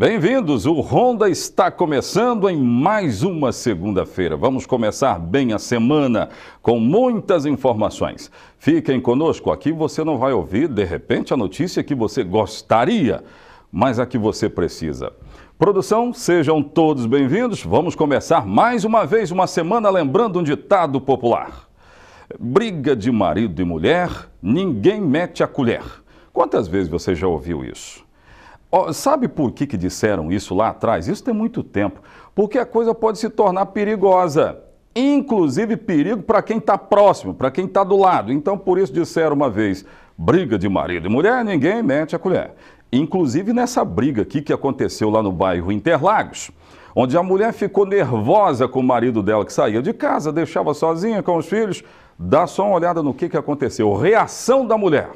Bem-vindos, o Ronda está começando em mais uma segunda-feira. Vamos começar bem a semana com muitas informações. Fiquem conosco, aqui você não vai ouvir, de repente, a notícia que você gostaria, mas a que você precisa. Produção, sejam todos bem-vindos. Vamos começar mais uma vez uma semana lembrando um ditado popular. Briga de marido e mulher, ninguém mete a colher. Quantas vezes você já ouviu isso? Sabe por que disseram isso lá atrás? Isso tem muito tempo. Porque a coisa pode se tornar perigosa. Inclusive perigo para quem está próximo, para quem está do lado. Então, por isso disseram uma vez, briga de marido e mulher, ninguém mete a colher. Inclusive nessa briga aqui que aconteceu lá no bairro Interlagos, onde a mulher ficou nervosa com o marido dela que saía de casa, deixava sozinha com os filhos. Dá só uma olhada no que aconteceu. Reação da mulher.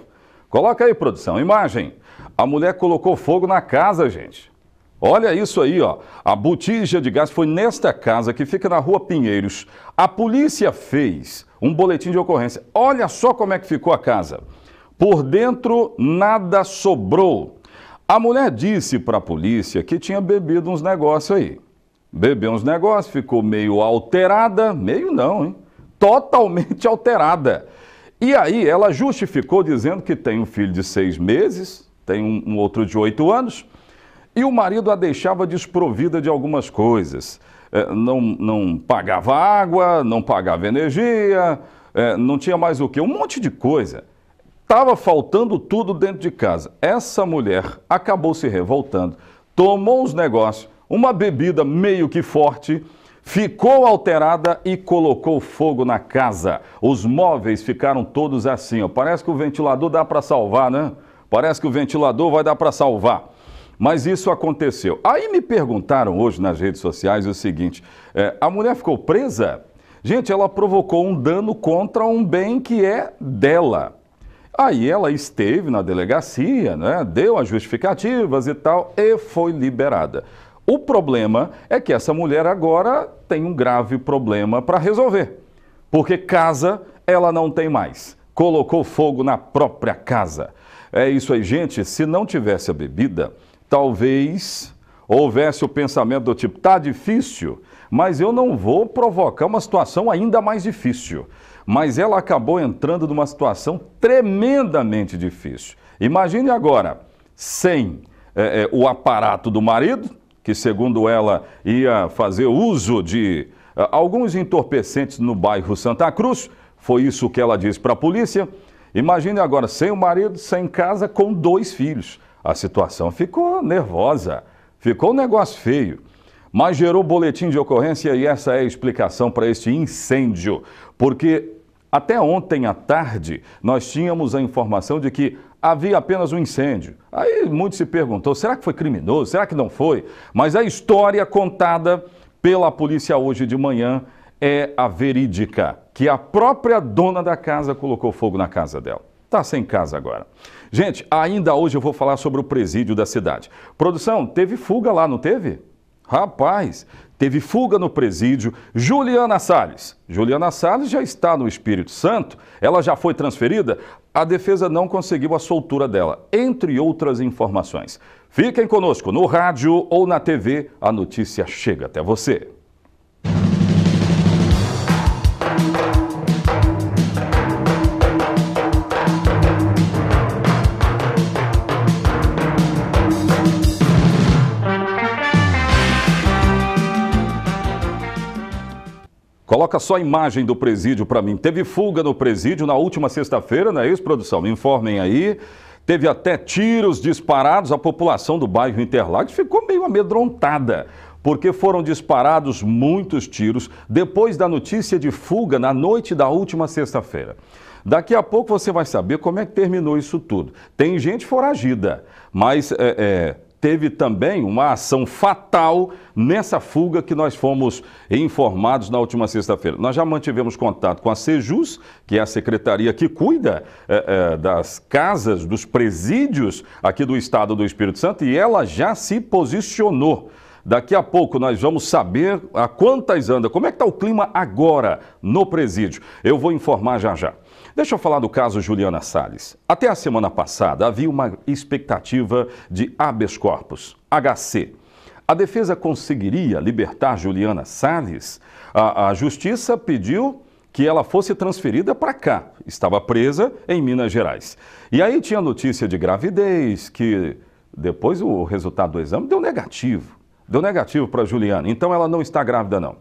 Coloca aí, produção, imagem. A mulher colocou fogo na casa, gente. Olha isso aí, ó. A botija de gás foi nesta casa que fica na Rua Pinheiros. A polícia fez um boletim de ocorrência. Olha só como é que ficou a casa. Por dentro, nada sobrou. A mulher disse para a polícia que tinha bebido uns negócios aí. Bebeu uns negócios, ficou meio alterada. Meio não, hein? Totalmente alterada. E aí ela justificou dizendo que tem um filho de 6 meses... tem um outro de 8 anos, e o marido a deixava desprovida de algumas coisas. Não pagava água, não pagava energia, não tinha mais o quê? Um monte de coisa. Estava faltando tudo dentro de casa. Essa mulher acabou se revoltando, tomou uns negócios, uma bebida meio que forte, ficou alterada e colocou fogo na casa. Os móveis ficaram todos assim, ó. Parece que o ventilador dá para salvar, né? Parece que o ventilador vai dar para salvar. Mas isso aconteceu. Aí me perguntaram hoje nas redes sociais o seguinte, a mulher ficou presa? Gente, ela provocou um dano contra um bem que é dela. Aí ela esteve na delegacia, né, deu as justificativas e tal, e foi liberada. O problema é que essa mulher agora tem um grave problema para resolver. Porque casa ela não tem mais. Colocou fogo na própria casa. É isso aí, gente. Se não tivesse a bebida, talvez houvesse o pensamento do tipo, tá difícil, mas eu não vou provocar uma situação ainda mais difícil. Mas ela acabou entrando numa situação tremendamente difícil. Imagine agora, sem o aparato do marido, que segundo ela ia fazer uso de alguns entorpecentes no bairro Santa Cruz, foi isso que ela disse para a polícia. Imagine agora, sem o marido, sem casa, com 2 filhos. A situação ficou nervosa, ficou um negócio feio. Mas gerou boletim de ocorrência e essa é a explicação para este incêndio. Porque até ontem à tarde nós tínhamos a informação de que havia apenas um incêndio. Aí muito se perguntou, será que foi criminoso? Será que não foi? Mas a história contada pela polícia hoje de manhã é a verídica, que a própria dona da casa colocou fogo na casa dela. Está sem casa agora. Gente, ainda hoje eu vou falar sobre o presídio da cidade. Produção, teve fuga lá, não teve? Rapaz, teve fuga no presídio. Juliana Salles. Juliana Salles já está no Espírito Santo, ela já foi transferida, a defesa não conseguiu a soltura dela, entre outras informações. Fiquem conosco, no rádio ou na TV, a notícia chega até você. Coloca só a imagem do presídio para mim. Teve fuga no presídio na última sexta-feira, não é isso, produção? Me informem aí. Teve até tiros disparados. A população do bairro Interlagos ficou meio amedrontada, porque foram disparados muitos tiros depois da notícia de fuga na noite da última sexta-feira. Daqui a pouco você vai saber como é que terminou isso tudo. Tem gente foragida, mas teve também uma ação fatal nessa fuga que nós fomos informados na última sexta-feira. Nós já mantivemos contato com a Sejus, que é a secretaria que cuida das casas, dos presídios aqui do estado do Espírito Santo, e ela já se posicionou. Daqui a pouco nós vamos saber a quantas anda, como é que está o clima agora no presídio. Eu vou informar já já. Deixa eu falar do caso Juliana Salles. Até a semana passada havia uma expectativa de habeas corpus, HC. A defesa conseguiria libertar Juliana Salles? A justiça pediu que ela fosse transferida para cá. Estava presa em Minas Gerais. E aí tinha notícia de gravidez, que depois o resultado do exame deu negativo. Deu negativo para Juliana. Então ela não está grávida, não.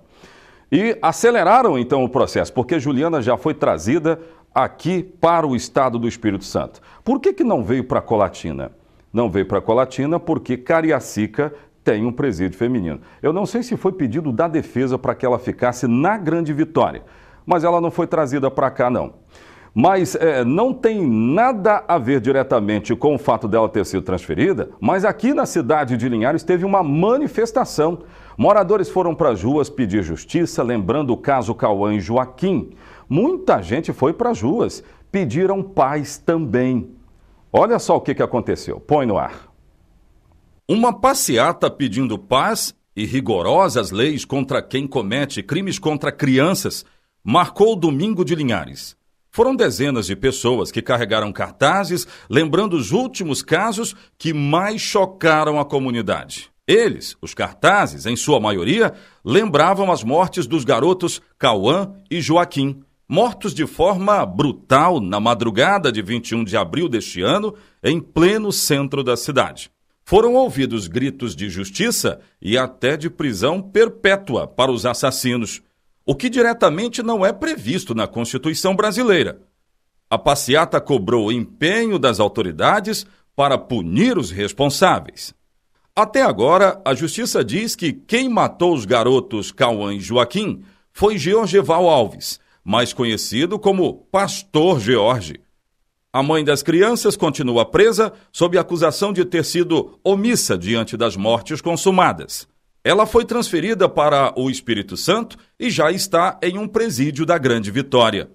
E aceleraram então o processo, porque Juliana já foi trazida aqui para o estado do Espírito Santo. Por que não veio para Colatina? Não veio para Colatina porque Cariacica tem um presídio feminino. Eu não sei se foi pedido da defesa para que ela ficasse na Grande Vitória, mas ela não foi trazida para cá, não. Mas não tem nada a ver diretamente com o fato dela ter sido transferida, mas aqui na cidade de Linhares teve uma manifestação. Moradores foram para as ruas pedir justiça, lembrando o caso Cauã e Joaquim. Muita gente foi para as ruas, pediram paz também. Olha só o que aconteceu. Põe no ar. Uma passeata pedindo paz e rigorosas leis contra quem comete crimes contra crianças marcou o domingo de Linhares. Foram dezenas de pessoas que carregaram cartazes lembrando os últimos casos que mais chocaram a comunidade. Eles, os cartazes, em sua maioria, lembravam as mortes dos garotos Cauã e Joaquim, mortos de forma brutal na madrugada de 21 de abril deste ano, em pleno centro da cidade. Foram ouvidos gritos de justiça e até de prisão perpétua para os assassinos, o que diretamente não é previsto na Constituição brasileira. A passeata cobrou o empenho das autoridades para punir os responsáveis. Até agora, a Justiça diz que quem matou os garotos Cauã e Joaquim foi Georgeval Alves, mais conhecido como Pastor George. A mãe das crianças continua presa sob acusação de ter sido omissa diante das mortes consumadas. Ela foi transferida para o Espírito Santo e já está em um presídio da Grande Vitória.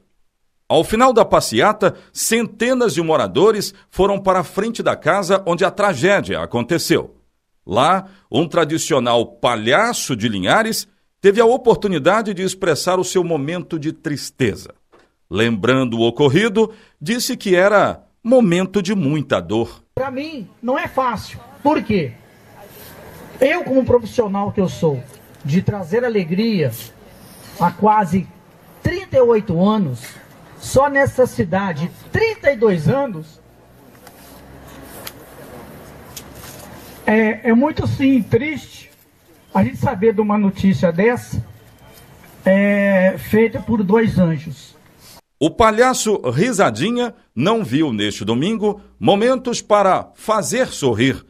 Ao final da passeata, centenas de moradores foram para a frente da casa onde a tragédia aconteceu. Lá, um tradicional palhaço de Linhares teve a oportunidade de expressar o seu momento de tristeza. Lembrando o ocorrido, disse que era momento de muita dor. Para mim, não é fácil. Por quê? Eu, como profissional que eu sou, de trazer alegria há quase 38 anos, só nessa cidade, 32 anos, é muito, sim, triste a gente saber de uma notícia dessa, feita por dois anjos. O palhaço Risadinha não viu neste domingo momentos para fazer sorrir,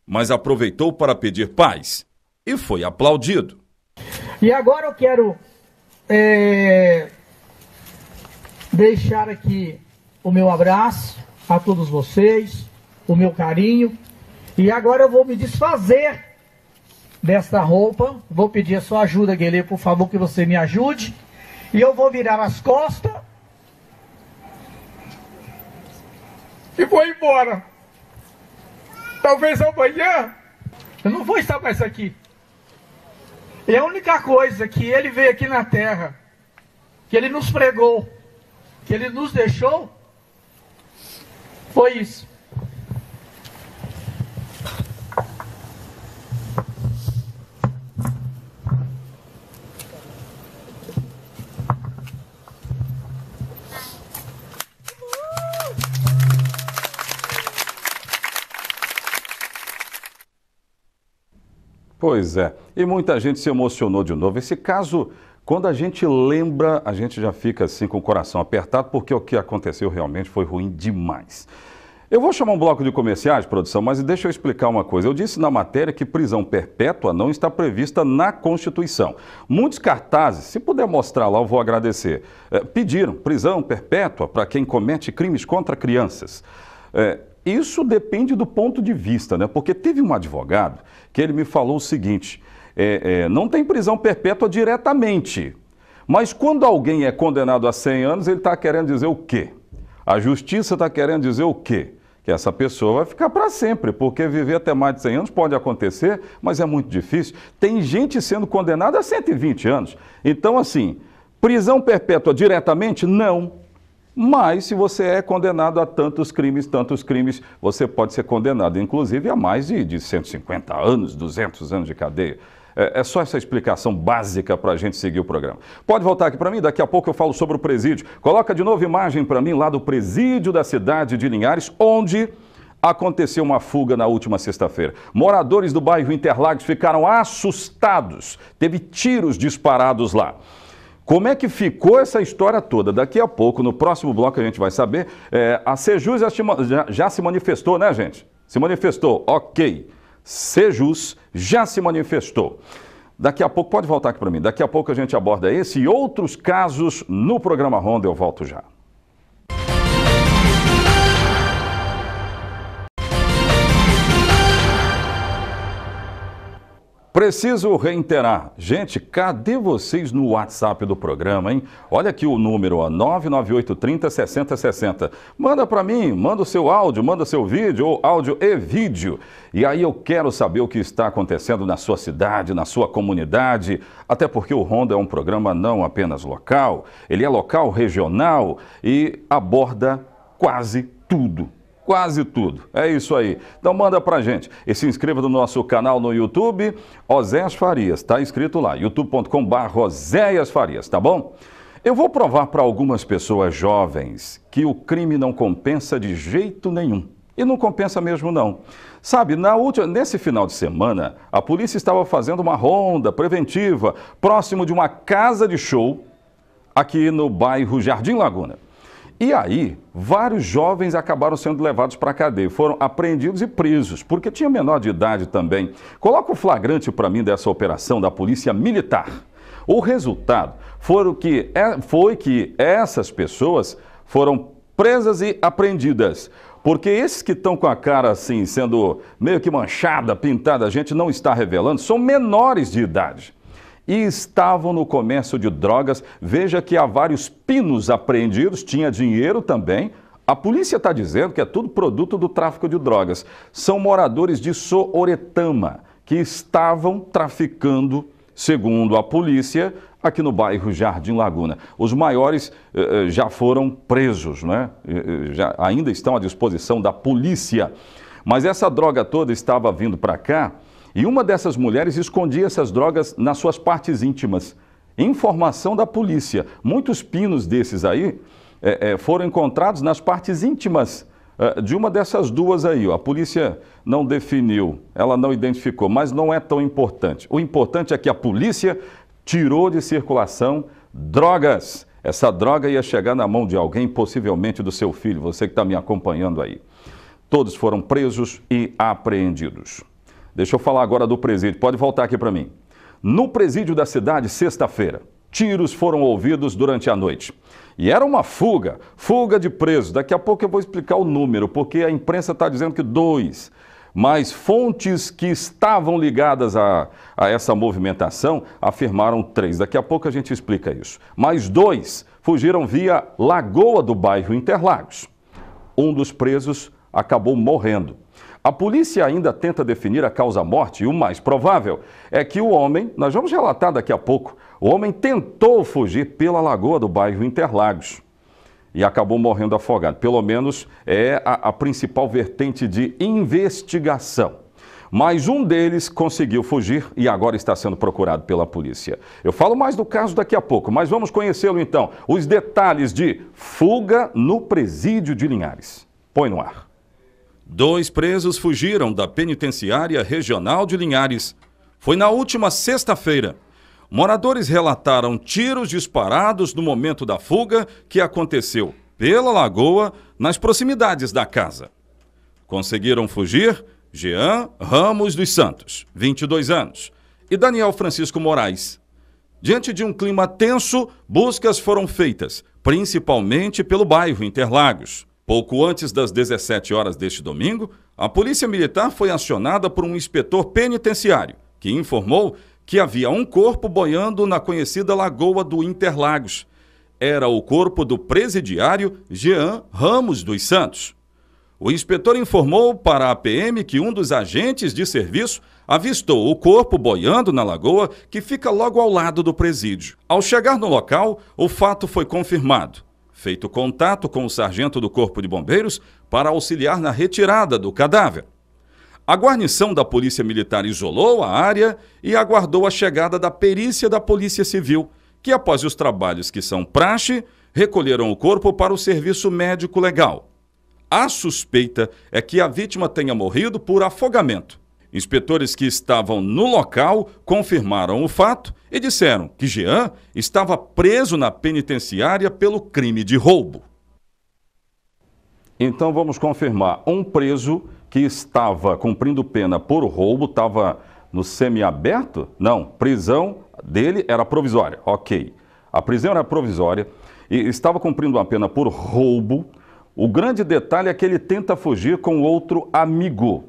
mas aproveitou para pedir paz e foi aplaudido. E agora eu quero deixar aqui o meu abraço a todos vocês, o meu carinho, e agora eu vou me desfazer desta roupa. Vou pedir a sua ajuda, Guilherme, por favor, que você me ajude, e eu vou virar as costas e vou embora. Talvez amanhã eu não vou estar mais aqui. E a única coisa que ele veio aqui na terra, que ele nos pregou, que ele nos deixou, foi isso. Pois é, e muita gente se emocionou de novo. Esse caso, quando a gente lembra, a gente já fica assim com o coração apertado, porque o que aconteceu realmente foi ruim demais. Eu vou chamar um bloco de comerciais, produção, mas deixa eu explicar uma coisa. Eu disse na matéria que prisão perpétua não está prevista na Constituição. Muitos cartazes, se puder mostrar lá, eu vou agradecer, pediram prisão perpétua para quem comete crimes contra crianças. Isso depende do ponto de vista, né? Porque teve um advogado que ele me falou o seguinte, não tem prisão perpétua diretamente, mas quando alguém é condenado a 100 anos, ele está querendo dizer o quê? A justiça está querendo dizer o quê? Que essa pessoa vai ficar para sempre, porque viver até mais de 100 anos pode acontecer, mas é muito difícil. Tem gente sendo condenada a 120 anos. Então, assim, prisão perpétua diretamente, não. Mas se você é condenado a tantos crimes, você pode ser condenado, inclusive, a mais de 150 anos, 200 anos de cadeia. É só essa explicação básica para a gente seguir o programa. Pode voltar aqui para mim, daqui a pouco eu falo sobre o presídio. Coloca de novo imagem para mim lá do presídio da cidade de Linhares, onde aconteceu uma fuga na última sexta-feira. Moradores do bairro Interlagos ficaram assustados. Teve tiros disparados lá. Como é que ficou essa história toda? Daqui a pouco, no próximo bloco, a gente vai saber. A Sejus já se manifestou, né, gente? Se manifestou, ok. Sejus já se manifestou. Daqui a pouco, pode voltar aqui para mim, daqui a pouco a gente aborda esse e outros casos no programa Ronda. Eu volto já. Preciso reiterar, gente, cadê vocês no WhatsApp do programa, hein? Olha aqui o número, 99830-6060. Manda para mim, manda o seu áudio, manda seu vídeo, ou áudio e vídeo. E aí eu quero saber o que está acontecendo na sua cidade, na sua comunidade, até porque o Ronda é um programa não apenas local, ele é local, regional e aborda quase tudo. Quase tudo. É isso aí. Então manda pra gente. E se inscreva no nosso canal no YouTube, Oséias Farias. Tá escrito lá, youtube.com/Oséias Farias, tá bom? Eu vou provar para algumas pessoas jovens que o crime não compensa de jeito nenhum. E não compensa mesmo não. Sabe, nesse final de semana, a polícia estava fazendo uma ronda preventiva próximo de uma casa de show aqui no bairro Jardim Laguna. E aí, vários jovens acabaram sendo levados para a cadeia, foram apreendidos e presos, porque tinha menor de idade também. Coloca o flagrante para mim dessa operação da Polícia Militar. O resultado foi que essas pessoas foram presas e apreendidas, porque esses que estão com a cara assim, sendo meio que manchada, pintada, a gente não está revelando, são menores de idade. E estavam no comércio de drogas. Veja que há vários pinos apreendidos, tinha dinheiro também. A polícia está dizendo que é tudo produto do tráfico de drogas. São moradores de Sooretama que estavam traficando, segundo a polícia, aqui no bairro Jardim Laguna. Os maiores já foram presos, né? Ainda estão à disposição da polícia. Mas essa droga toda estava vindo para cá. E uma dessas mulheres escondia essas drogas nas suas partes íntimas. Informação da polícia. Muitos pinos desses aí foram encontrados nas partes íntimas de uma dessas duas aí. A polícia não definiu, ela não identificou, mas não é tão importante. O importante é que a polícia tirou de circulação drogas. Essa droga ia chegar na mão de alguém, possivelmente do seu filho, você que está me acompanhando aí. Todos foram presos e apreendidos. Deixa eu falar agora do presídio. Pode voltar aqui para mim. No presídio da cidade, sexta-feira, tiros foram ouvidos durante a noite. E era uma fuga de presos. Daqui a pouco eu vou explicar o número, porque a imprensa está dizendo que 2. Mas fontes que estavam ligadas a essa movimentação afirmaram 3. Daqui a pouco a gente explica isso. Mas 2 fugiram via Lagoa do bairro Interlagos. Um dos presos acabou morrendo. A polícia ainda tenta definir a causa-morte e o mais provável é que o homem, nós vamos relatar daqui a pouco, o homem tentou fugir pela lagoa do bairro Interlagos e acabou morrendo afogado. Pelo menos é a principal vertente de investigação. Mas um deles conseguiu fugir e agora está sendo procurado pela polícia. Eu falo mais do caso daqui a pouco, mas vamos conhecê-lo então. Os detalhes de fuga no presídio de Linhares. Põe no ar. 2 presos fugiram da penitenciária regional de Linhares. Foi na última sexta-feira. Moradores relataram tiros disparados no momento da fuga que aconteceu pela lagoa, nas proximidades da casa. Conseguiram fugir Jean Ramos dos Santos, 22 anos, e Daniel Francisco Moraes. Diante de um clima tenso, buscas foram feitas, principalmente pelo bairro Interlagos. Pouco antes das 17 horas deste domingo, a Polícia Militar foi acionada por um inspetor penitenciário, que informou que havia um corpo boiando na conhecida Lagoa do Interlagos. Era o corpo do presidiário Jean Ramos dos Santos. O inspetor informou para a PM que um dos agentes de serviço avistou o corpo boiando na lagoa que fica logo ao lado do presídio. Ao chegar no local, o fato foi confirmado. feito contato com o sargento do Corpo de Bombeiros para auxiliar na retirada do cadáver. A guarnição da Polícia Militar isolou a área e aguardou a chegada da perícia da Polícia Civil, que após os trabalhos que são praxe, recolheram o corpo para o serviço médico legal. A suspeita é que a vítima tenha morrido por afogamento. Inspetores que estavam no local confirmaram o fato e disseram que Jean estava preso na penitenciária pelo crime de roubo. Então vamos confirmar, um preso que estava cumprindo pena por roubo, estava no semiaberto? Não, prisão dele era provisória, ok. A prisão era provisória e estava cumprindo uma pena por roubo. O grande detalhe é que ele tenta fugir com outro amigo.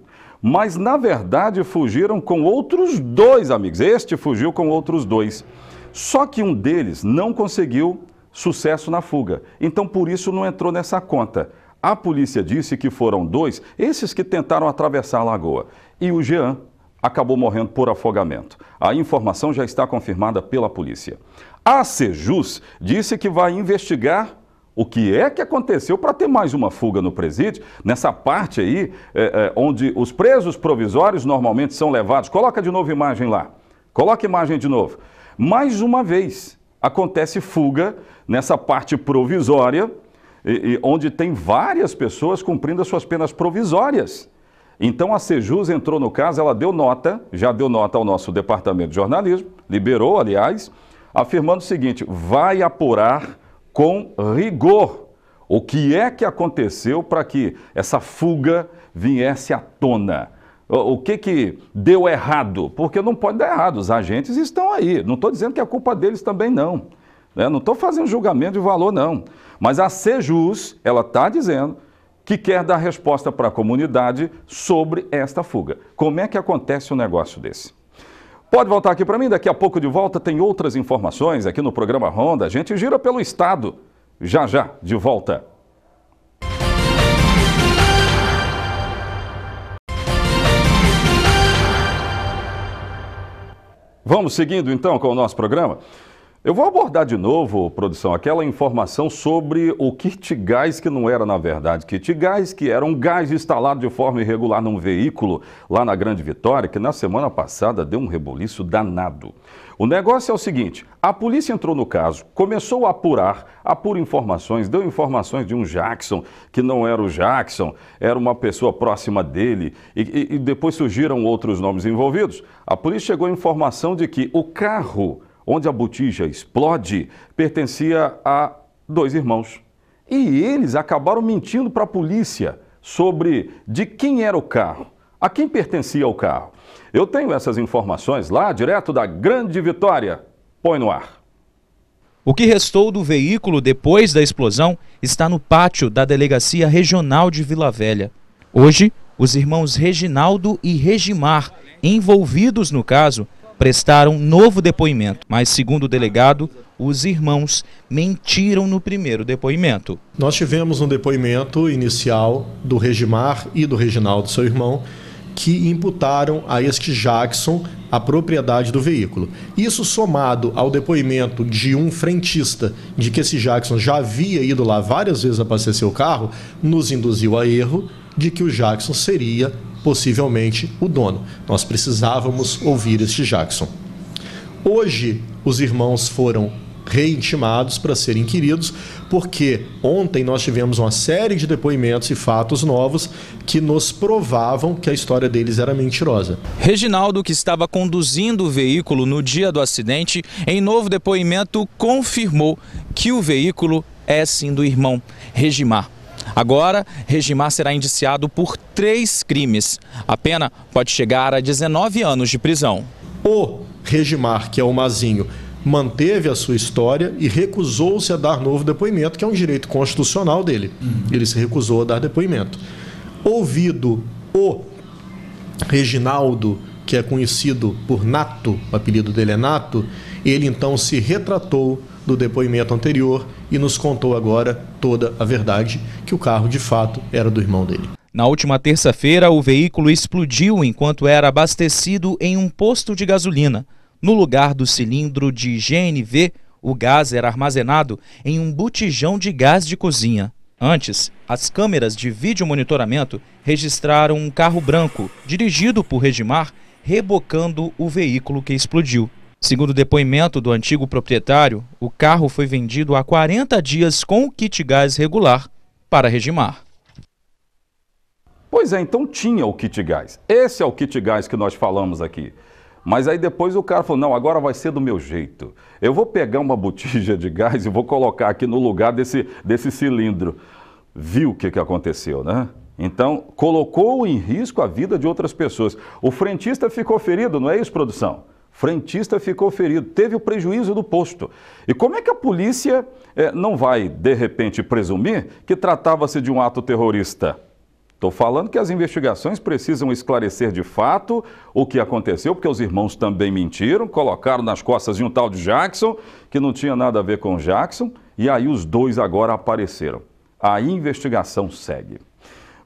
Mas, na verdade, fugiram com outros 2 amigos. Este fugiu com outros 2. Só que um deles não conseguiu sucesso na fuga. Então, por isso, não entrou nessa conta. A polícia disse que foram 2, esses que tentaram atravessar a lagoa. E o Jean acabou morrendo por afogamento. A informação já está confirmada pela polícia. A Sejus disse que vai investigar o que é que aconteceu para ter mais uma fuga no presídio, nessa parte aí, onde os presos provisórios normalmente são levados. Coloca de novo imagem lá. Coloca imagem de novo. Mais uma vez, acontece fuga nessa parte provisória, onde tem várias pessoas cumprindo as suas penas provisórias. Então a Sejus entrou no caso, ela deu nota, já deu nota ao nosso departamento de jornalismo, liberou, aliás, afirmando o seguinte: vai apurar com rigor o que é que aconteceu para que essa fuga viesse à tona. O que deu errado? Porque não pode dar errado, os agentes estão aí. Não estou dizendo que é culpa deles também não. Não estou fazendo julgamento de valor não. Mas a Sejus, ela está dizendo que quer dar resposta para a comunidade sobre esta fuga. Como é que acontece um negócio desse? Pode voltar aqui para mim, daqui a pouco de volta tem outras informações aqui no programa Ronda. A gente gira pelo estado. Já, de volta. Vamos seguindo então com o nosso programa? Eu vou abordar de novo, produção, aquela informação sobre o kit gás que não era na verdade kit gás, que era um gás instalado de forma irregular num veículo lá na Grande Vitória, que na semana passada deu um rebuliço danado. O negócio é o seguinte, a polícia entrou no caso, começou a apura informações, deu informações de um Jackson, que não era o Jackson, era uma pessoa próxima dele, e depois surgiram outros nomes envolvidos. A polícia chegou à informação de que o carro onde a botija explode, pertencia a 2 irmãos. E eles acabaram mentindo para a polícia sobre de quem era o carro, a quem pertencia o carro. Eu tenho essas informações lá, direto da Grande Vitória. Põe no ar. O que restou do veículo depois da explosão está no pátio da Delegacia Regional de Vila Velha. Hoje, os irmãos Reginaldo e Regimar, envolvidos no caso, prestaram novo depoimento, mas, segundo o delegado, os irmãos mentiram no primeiro depoimento. Nós tivemos um depoimento inicial do Regimar e do Reginaldo, seu irmão, que imputaram a este Jackson a propriedade do veículo. Isso somado ao depoimento de um frentista de que esse Jackson já havia ido lá várias vezes abastecer o carro, nos induziu a erro de que o Jackson seria possivelmente o dono. Nós precisávamos ouvir este Jackson. Hoje, os irmãos foram reintimados para serem inquiridos, porque ontem nós tivemos uma série de depoimentos e fatos novos que nos provavam que a história deles era mentirosa. Reginaldo, que estava conduzindo o veículo no dia do acidente, em novo depoimento confirmou que o veículo é sim do irmão Regimar. Agora, Regimar será indiciado por 3 crimes. A pena pode chegar a 19 anos de prisão. O Regimar, que é o Mazinho, manteve a sua história e recusou-se a dar novo depoimento, que é um direito constitucional dele. Ele se recusou a dar depoimento. Ouvido o Reginaldo, que é conhecido por Nato, o apelido dele é Nato, ele então se retratou do depoimento anterior e nos contou agora toda a verdade, que o carro de fato era do irmão dele. Na última terça-feira, o veículo explodiu enquanto era abastecido em um posto de gasolina. No lugar do cilindro de GNV, O gás era armazenado em um botijão de gás de cozinha. Antes, as câmeras de vídeo monitoramento registraram um carro branco, dirigido por Regimar, rebocando o veículo que explodiu. Segundo o depoimento do antigo proprietário, o carro foi vendido há 40 dias com o kit gás regular para Regimar. Pois é, então tinha o kit gás. Esse é o kit gás que nós falamos aqui. Mas aí depois o cara falou, não, agora vai ser do meu jeito. Eu vou pegar uma botija de gás e vou colocar aqui no lugar desse cilindro. Viu o que aconteceu, né? Então, colocou em risco a vida de outras pessoas. O frentista ficou ferido, não é isso, produção? Frentista ficou ferido, teve o prejuízo do posto. E como é que a polícia não vai, de repente, presumir que tratava-se de um ato terrorista? Estou falando que as investigações precisam esclarecer de fato o que aconteceu, porque os irmãos também mentiram, colocaram nas costas de um tal de Jackson, que não tinha nada a ver com o Jackson, e aí os dois agora apareceram. A investigação segue.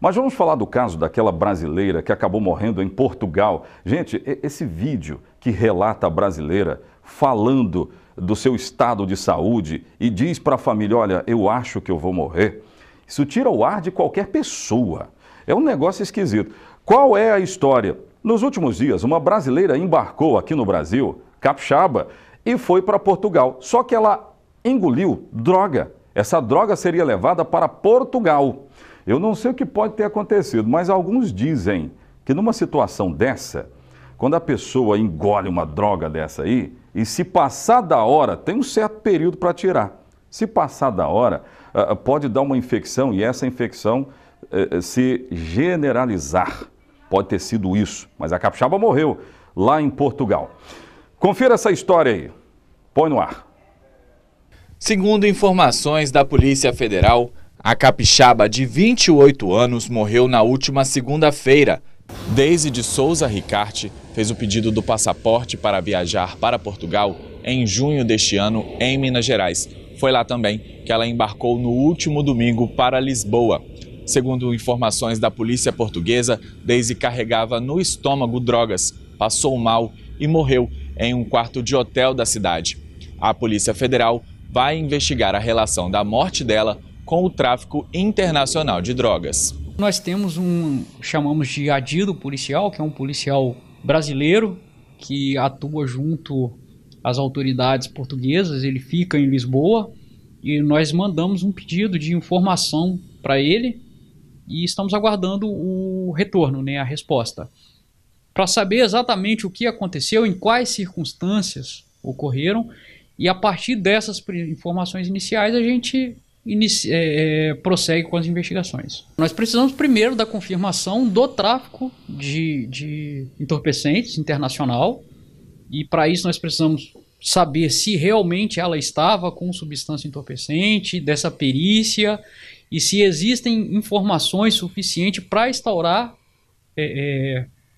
Mas vamos falar do caso daquela brasileira que acabou morrendo em Portugal. Gente, esse vídeo que relata a brasileira falando do seu estado de saúde e diz para a família, olha, eu acho que eu vou morrer. Isso tira o ar de qualquer pessoa. É um negócio esquisito. Qual é a história? Nos últimos dias, uma brasileira embarcou aqui no Brasil, capixaba, e foi para Portugal. Só que ela engoliu droga. Essa droga seria levada para Portugal. Eu não sei o que pode ter acontecido, mas alguns dizem que numa situação dessa, quando a pessoa engole uma droga dessa aí, e se passar da hora, tem um certo período para tirar. Se passar da hora, pode dar uma infecção e essa infecção se generalizar. Pode ter sido isso, mas a capixaba morreu lá em Portugal. Confira essa história aí. Põe no ar. Segundo informações da Polícia Federal, a capixaba de 28 anos morreu na última segunda-feira. Deise de Souza Ricarte fez o pedido do passaporte para viajar para Portugal em junho deste ano em Minas Gerais. Foi lá também que ela embarcou no último domingo para Lisboa. Segundo informações da polícia portuguesa, Deise carregava no estômago drogas, passou mal e morreu em um quarto de hotel da cidade. A Polícia Federal vai investigar a relação da morte dela com o tráfico internacional de drogas. Nós temos chamamos de adido policial, que é um policial brasileiro que atua junto às autoridades portuguesas. Ele fica em Lisboa e nós mandamos um pedido de informação para ele e estamos aguardando o retorno, a resposta, para saber exatamente o que aconteceu, em quais circunstâncias ocorreram, e a partir dessas informações iniciais a gente prossegue com as investigações. Nós precisamos primeiro da confirmação do tráfico de entorpecentes internacional, e para isso nós precisamos saber se realmente ela estava com substância entorpecente, dessa perícia, e se existem informações suficientes para instaurar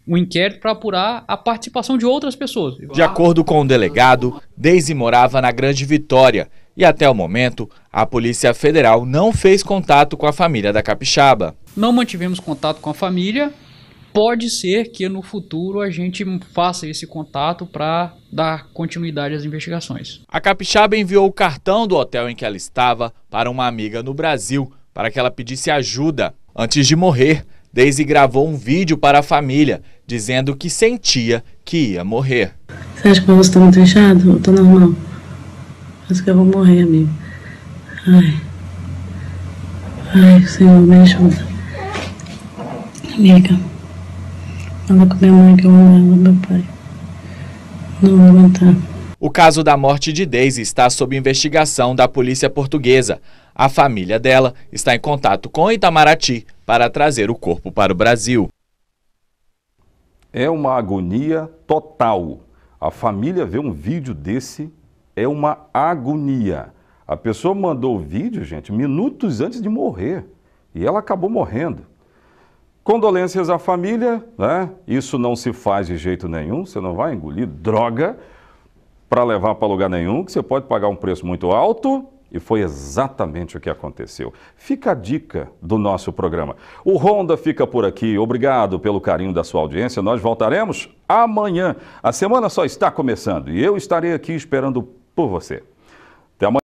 um inquérito para apurar a participação de outras pessoas. De acordo com o delegado, Deise morava na Grande Vitória e até o momento a Polícia Federal não fez contato com a família da capixaba. Não mantivemos contato com a família, pode ser que no futuro a gente faça esse contato para dar continuidade às investigações. A capixaba enviou o cartão do hotel em que ela estava para uma amiga no Brasil para que ela pedisse ajuda. Antes de morrer, Deise gravou um vídeo para a família, dizendo que sentia que ia morrer. Você acha que meu rosto está muito inchado? Eu tô normal. Acho que eu vou morrer, amigo. Ai, Senhor, me ajuda. Amiga, fala com minha mãe que eu amo ela, meu pai. Não vou aguentar. O caso da morte de Deise está sob investigação da polícia portuguesa. A família dela está em contato com Itamaraty para trazer o corpo para o Brasil. É uma agonia total. A família vê um vídeo desse, é uma agonia. A pessoa mandou o vídeo, gente, minutos antes de morrer. E ela acabou morrendo. Condolências à família, né? Isso não se faz de jeito nenhum. Você não vai engolir droga para levar para lugar nenhum, que você pode pagar um preço muito alto. E foi exatamente o que aconteceu. Fica a dica do nosso programa. O Ronda fica por aqui. Obrigado pelo carinho da sua audiência. Nós voltaremos amanhã. A semana só está começando e eu estarei aqui esperando por você. Até amanhã.